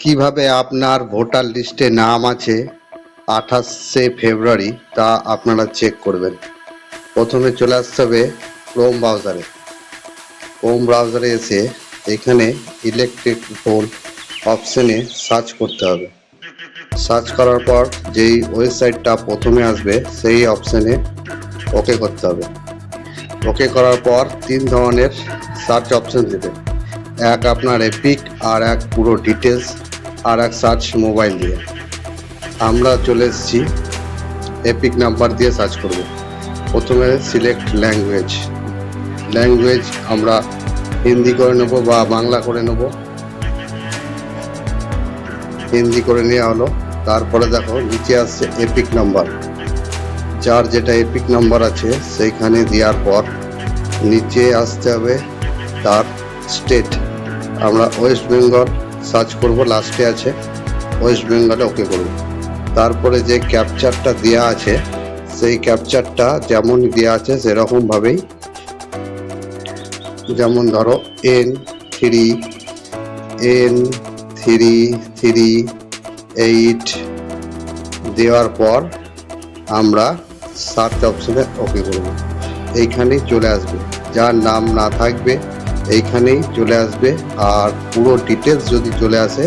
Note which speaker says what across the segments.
Speaker 1: কিভাবে আপনার ভোটার লিস্টে নাম আছে 28শে ফেব্রুয়ারি তা আপনারা চেক করবেন। প্রথমে চলে আসতে হবে ক্রোম ব্রাউজারে এসে এখানে ইলেকট্রিক ভোট অপশনে সার্চ করতে হবে। সার্চ করার পর যেই ওয়েবসাইটটা প্রথমে আসবে সেই অপশনে ওকে করতে হবে। ওকে করার পর 3 ধরনের সার্চ অপশন দেবে, এক আপনার এপিক, আর এক পুরো ডিটেলস, আর এক সার্চ মোবাইল দিয়ে। আমরা চলে এসেছি এপিক নাম্বার দিয়ে সার্চ করব। প্রথমে সিলেক্ট ল্যাঙ্গুয়েজ আমরা হিন্দি করে নেব বা বাংলা করে নেব। হিন্দি করে নেওয়া হলো। তারপরে দেখো নিচে আসছে এপিক নাম্বার, যার যেটা এপিক নাম্বার আছে সেইখানে দেওয়ার পর নিচে আসতে হবে তার স্টেট। আমরা ওয়েস্ট বেঙ্গল সার্চ করব, লাস্টে আছে ওয়েস্ট বেঙ্গলে ওকে করব। তারপরে যে ক্যাপচারটা দেওয়া আছে সেই ক্যাপচারটা যেমন দেওয়া আছে সেরকমভাবেই, যেমন ধরো N338 দেওয়ার পর আমরা সার্চ অপশনে ওকে করব। এইখানেই চলে আসবে, যার নাম না থাকবে এইখানেই চলে আসবে। আর পুরো ডিটেলস যদি চলে আসে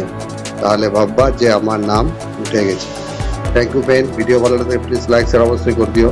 Speaker 1: তাহলে ভাববা যে আমার নাম উঠে গেছে। Thank you friend. ভিডিও ভালো লাগলে প্লিজ লাইক শেয়ার অবশ্যই করে দিও।